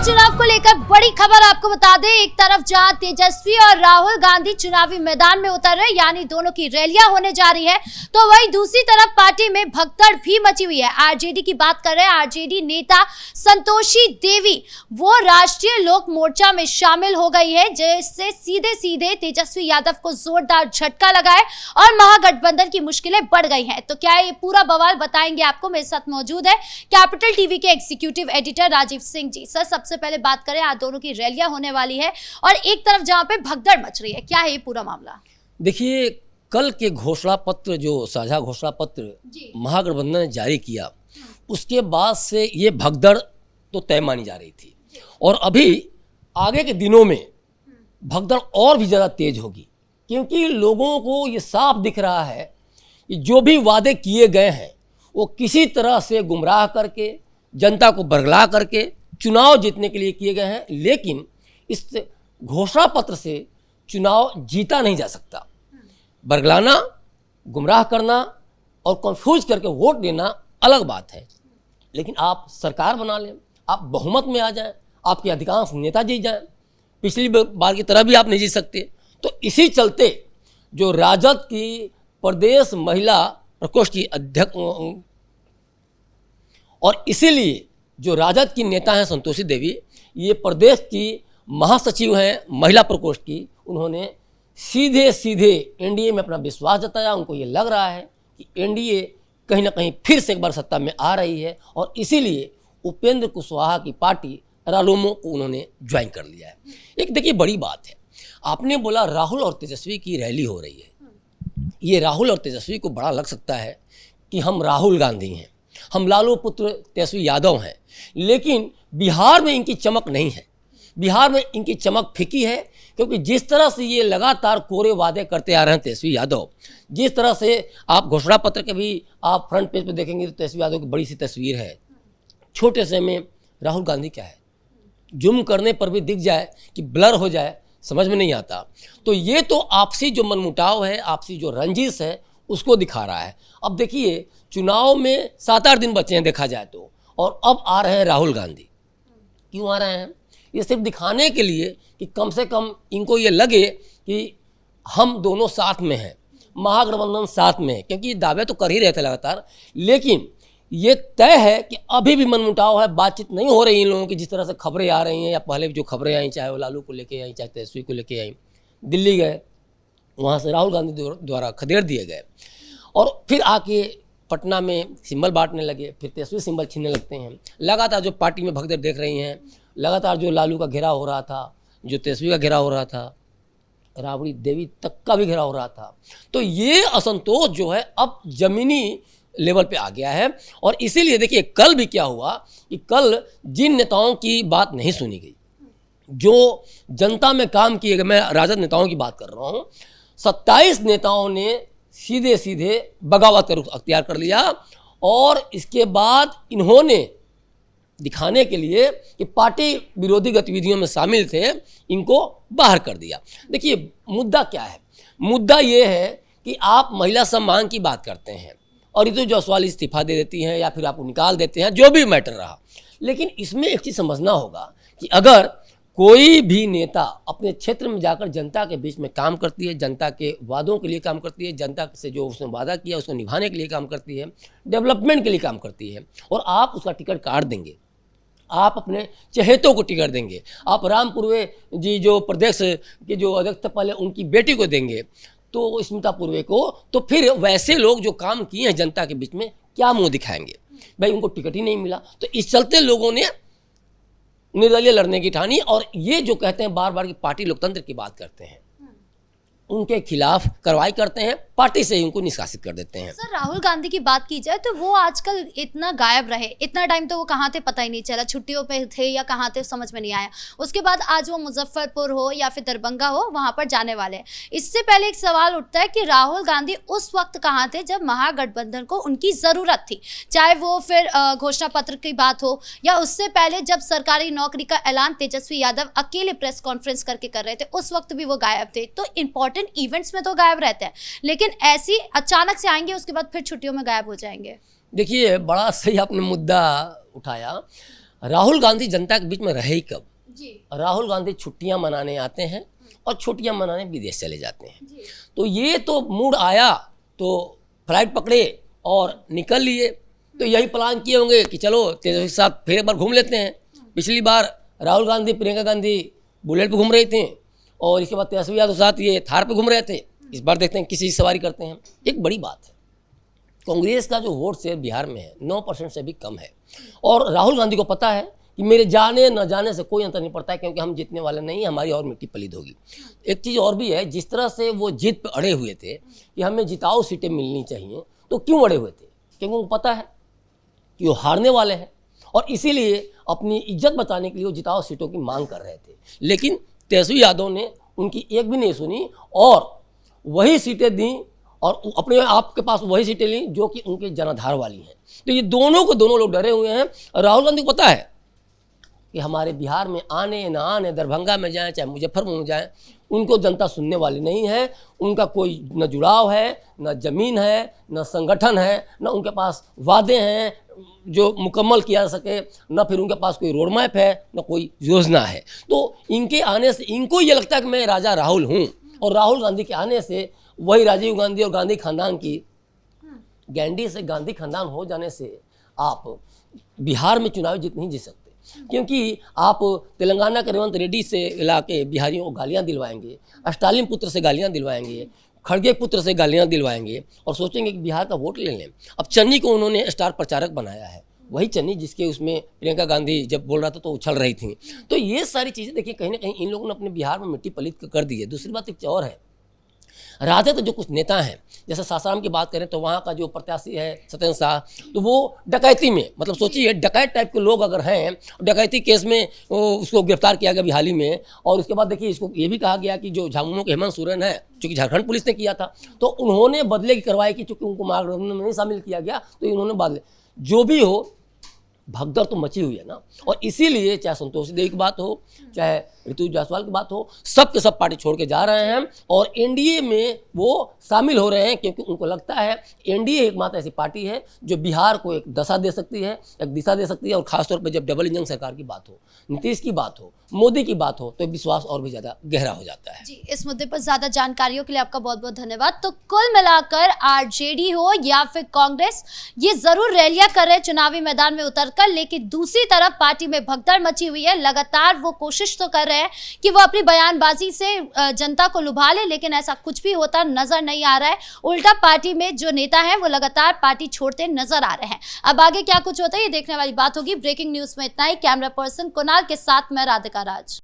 चुनाव को लेकर बड़ी खबर आपको बता दें। एक तरफ जहां तेजस्वी और राहुल गांधी चुनावी मैदान में उतर रहे, यानी दोनों की रैलियां होने जा रही है, तो वहीं दूसरी तरफ पार्टी में भगदड़ भी मची हुई है। आरजेडी की बात कर रहे हैं। आरजेडी नेता संतोषी देवी वो राष्ट्रीय लोक मोर्चा में शामिल हो गई है, जिससे सीधे सीधे तेजस्वी यादव को जोरदार झटका लगा है और महागठबंधन की मुश्किलें बढ़ गई हैं। तो क्या ये पूरा बवाल बताएंगे आपको। मेरे साथ मौजूद है कैपिटल टीवी के executive editor Rajiv Singh ji. Sir, सबसे पहले बात करें, आज दोनों की रैलियां होने वाली है और एक तरफ जहां पे भगदड़ मच रही है, क्या है ये पूरा मामला? देखिए, कल के घोषणा पत्र, जो साझा घोषणा पत्र महागठबंधन ने जारी किया, उसके बाद से ये भगदड़ तो तय मानी जा रही थी और अभी आगे के दिनों में भगदड़ और भी ज़्यादा तेज होगी, क्योंकि लोगों को ये साफ दिख रहा है कि जो भी वादे किए गए हैं वो किसी तरह से गुमराह करके, जनता को बरगला करके चुनाव जीतने के लिए किए गए हैं। लेकिन इस घोषणा पत्र से चुनाव जीता नहीं जा सकता। बरगलाना, गुमराह करना और कंफ्यूज करके वोट देना अलग बात है, लेकिन आप सरकार बना लें, आप बहुमत में आ जाएं, आपके अधिकांश नेता जीत जाएं, पिछली बार की तरह भी आप नहीं जीत सकते। तो इसी चलते जो राजद की प्रदेश महिला प्रकोष्ठ की अध्यक्ष और इसीलिए जो राजद की नेता हैं संतोषी देवी, ये प्रदेश की महासचिव हैं महिला प्रकोष्ठ की, उन्होंने सीधे सीधे एनडीए में अपना विश्वास जताया। उनको ये लग रहा है कि एनडीए कहीं ना कहीं फिर से एक बार सत्ता में आ रही है और इसीलिए उपेंद्र कुशवाहा की पार्टी रालोमो को उन्होंने ज्वाइन कर लिया है। एक देखिए बड़ी बात है, आपने बोला राहुल और तेजस्वी की रैली हो रही है। ये राहुल और तेजस्वी को बड़ा लग सकता है कि हम राहुल गांधी हैं, हम लालू पुत्र तेजस्वी यादव हैं, लेकिन बिहार में इनकी चमक नहीं है। बिहार में इनकी चमक फीकी है, क्योंकि जिस तरह से ये लगातार कोरे वादे करते आ रहे हैं तेजस्वी यादव, जिस तरह से आप घोषणा पत्र के भी आप फ्रंट पेज पर देखेंगे तो तेजस्वी यादव की बड़ी सी तस्वीर है, छोटे से में राहुल गांधी क्या है, जूम करने पर भी दिख जाए कि ब्लर हो जाए, समझ में नहीं आता। तो ये तो आपसी जो मनमुटाव है, आपसी जो रंजिश है, उसको दिखा रहा है। अब देखिए, चुनाव में 7-8 दिन बचे हैं देखा जाए तो, और अब आ रहे हैं राहुल गांधी। क्यों आ रहे हैं? ये सिर्फ दिखाने के लिए कि कम से कम इनको ये लगे कि हम दोनों साथ में हैं, महागठबंधन साथ में है, क्योंकि ये दावे तो कर ही रहे थे लगातार। लेकिन ये तय है कि अभी भी मनमुटाव है, बातचीत नहीं हो रही इन लोगों की। जिस तरह से खबरें आ रही हैं या पहले जो खबरें आई, चाहे वो लालू को लेके आई, चाहे तेजस्वी को लेके आई, दिल्ली गए, वहाँ से राहुल गांधी द्वारा खदेड़ दिए गए और फिर आके पटना में सिंबल बांटने लगे, फिर तेजस्वी सिंबल छीनने लगते हैं। लगातार जो पार्टी में भगदड़ देख रही हैं, लगातार जो लालू का घेराव हो रहा था, जो तेजस्वी का घेराव हो रहा था, राबड़ी देवी तक का भी घेराव हो रहा था। तो ये असंतोष जो है अब जमीनी लेवल पे आ गया है। और इसीलिए देखिए कल भी क्या हुआ कि कल जिन नेताओं की बात नहीं सुनी गई, जो जनता में काम किए गए, मैं राजद नेताओं की बात कर रहा हूँ, 27 नेताओं ने सीधे सीधे बगावत का रुख अख्तियार कर लिया और इसके बाद इन्होंने दिखाने के लिए कि पार्टी विरोधी गतिविधियों में शामिल थे, इनको बाहर कर दिया। देखिए मुद्दा क्या है? मुद्दा ये है कि आप महिला सम्मान की बात करते हैं और रितु जायसवाल इस्तीफा दे देती हैं या फिर आपको निकाल देते हैं, जो भी मैटर रहा। लेकिन इसमें एक चीज़ समझना होगा कि अगर कोई भी नेता अपने क्षेत्र में जाकर जनता के बीच में काम करती है, जनता के वादों के लिए काम करती है, जनता से जो उसने वादा किया उसको निभाने के लिए काम करती है, डेवलपमेंट के लिए काम करती है, और आप उसका टिकट काट देंगे, आप अपने चहेतों को टिकट देंगे, आप राम पूर्वे जी जो प्रदेश के जो अध्यक्ष पहले उनकी बेटी को देंगे, तो स्मिता पूर्वे को, तो फिर वैसे लोग जो काम किए हैं जनता के बीच में क्या मुंह दिखाएंगे? भाई उनको टिकट ही नहीं मिला। तो इस चलते लोगों ने निर्दलीय लड़ने की ठानी, और ये जो कहते हैं बार बार कि पार्टी लोकतंत्र की बात करते हैं, उनके खिलाफ कार्रवाई करते हैं, पार्टी से ही उनको निष्कासित कर देते हैं। सर, राहुल गांधी की बात की जाए तो वो आजकल इतना गायब रहे, इतना टाइम तो वो कहाँ थे पता ही नहीं चला, छुट्टियों पे थे या कहाँ थे समझ में नहीं आया। उसके बाद आज वो मुजफ्फरपुर हो या फिर दरभंगा हो, वहाँ पर जाने वाले हैं। इससे पहले एक सवाल उठता है कि राहुल गांधी उस वक्त कहाँ थे जब महागठबंधन को उनकी ज़रूरत थी, चाहे वो फिर घोषणा पत्र की बात हो या उससे पहले जब सरकारी नौकरी का ऐलान तेजस्वी यादव अकेले प्रेस कॉन्फ्रेंस करके कर रहे थे, उस वक्त भी वो गायब थे। तो इंपॉर्टेंट इवेंट्स में तो गायब रहते हैं, लेकिन ऐसी अचानक से आएंगे उसके बाद फिर छुट्टियों में गायब हो जाएंगे। देखिए बड़ा सही आपने मुद्दा उठाया। राहुल गांधी जनता के बीच में रहे ही कब? जी राहुल गांधी छुट्टियां मनाने आते हैं और छुट्टियां मनाने विदेश चले जाते हैं। जी तो ये तो मूड आया तो फ्लाइट पकड़े और निकल लिए। तो यही प्लान किए होंगे कि चलो तेजस्वी के साथ फिर एक बार घूम लेते हैं। पिछली बार राहुल गांधी प्रियंका गांधी बुलेट पे घूम रही थी और इसके बाद तेजस्वी यादव साथ ये थार पे घूम रहे थे। इस बार देखते हैं किसी सवारी करते हैं। एक बड़ी बात है, कांग्रेस का जो वोट शेयर बिहार में है 9% से भी कम है और राहुल गांधी को पता है कि मेरे जाने न जाने से कोई अंतर नहीं पड़ता है, क्योंकि हम जीतने वाले नहीं, हमारी और मिट्टी पलीद होगी। एक चीज़ और भी है, जिस तरह से वो जीत पे अड़े हुए थे कि हमें जिताऊ सीटें मिलनी चाहिए, तो क्यों अड़े हुए थे? क्योंकि उनको पता है कि वो हारने वाले हैं और इसीलिए अपनी इज्जत बचाने के लिए वो जिताऊ सीटों की मांग कर रहे थे। लेकिन तेजस्वी यादव ने उनकी एक भी नहीं सुनी और वही सीटें दी और अपने आप के पास वही सीटें ली जो कि उनके जनाधार वाली हैं। तो ये दोनों लोग डरे हुए हैं। राहुल गांधी को पता है कि हमारे बिहार में आने ना आने, दरभंगा में जाएं चाहे मुजफ्फरपुर में जाएं, उनको जनता सुनने वाली नहीं है। उनका कोई न जुड़ाव है, न जमीन है, न संगठन है, न उनके पास वादे हैं जो मुकम्मल किया जा सके, न फिर उनके पास कोई रोड मैप है, न कोई योजना है। तो इनके आने से इनको ये लगता है कि मैं राजा राहुल हूँ और राहुल गांधी के आने से वही राजीव गांधी और गांधी खानदान की गैंडी से गांधी खानदान हो जाने से आप बिहार में चुनाव जीत नहीं जीत सकते, क्योंकि आप तेलंगाना के रेवंत रेड्डी से इलाके बिहारियों को गालियां दिलवाएंगे, स्टालिन पुत्र से गालियां दिलवाएंगे, खड़गे पुत्र से गालियां दिलवाएंगे और सोचेंगे कि बिहार का वोट ले लें। अब चन्नी को उन्होंने स्टार प्रचारक बनाया है, वही चन्नी जिसके उसमें प्रियंका गांधी जब बोल रहा था तो उछल रही थी। तो ये सारी चीज़ें देखिए कहीं ना कहीं इन लोगों ने अपने बिहार में मिट्टी पलीत कर दी है। दूसरी बात एक और है, राजद जो कुछ नेता हैं, जैसे सासाराम की बात करें तो वहाँ का जो प्रत्याशी है सत्येंद्र शाह, तो वो डकैती में, मतलब सोचिए डकैत टाइप के लोग अगर हैं, डकैती केस में उसको गिरफ्तार किया गया अभी हाल ही में। और उसके बाद देखिए इसको ये भी कहा गया कि जो झामुमो के हेमंत सोरेन है, चूँकि झारखंड पुलिस ने किया था, तो उन्होंने बदले की कार्रवाई की, चूँकि उनको मार्गदर्शन में नहीं शामिल किया गया तो इन्होंने बदले। जो भी हो, भगदड़ तो मची हुई है ना, और इसीलिए चाहे संतोषी देवी की बात हो, चाहे ऋतु जायसवाल की बात हो, सब के सब पार्टी छोड़ के जा रहे हैं और एनडीए में वो शामिल हो रहे हैं, क्योंकि उनको लगता है एनडीए एकमात्र ऐसी पार्टी है जो बिहार को एक दशा दे सकती है, एक दिशा दे सकती है। और खासतौर पर जब डबल इंजन सरकार की बात हो, नीतीश की बात हो, मोदी की बात हो, तो विश्वास और भी ज़्यादा गहरा हो जाता है। जी, इस मुद्दे पर ज्यादा जानकारियों के लिए आपका बहुत बहुत धन्यवाद। तो कुल मिलाकर आरजेडी हो या फिर कांग्रेस, ये जरूर रैलियां कर रहे हैं चुनावी मैदान में उतरकर, लेकिन दूसरी तरफ पार्टी में भगदड़ मची हुई है। लगातार वो कोशिश तो कर रहे हैं कि वो अपनी बयानबाजी से जनता को लुभा ले, लेकिन ऐसा कुछ भी होता नजर नहीं आ रहा है। उल्टा पार्टी में जो नेता हैं वो लगातार पार्टी छोड़ते नजर आ रहे हैं। अब आगे क्या कुछ होता है ये देखने वाली बात होगी। ब्रेकिंग न्यूज में इतना ही। कैमरा पर्सन कुणाल के साथ मैं राधिका राज।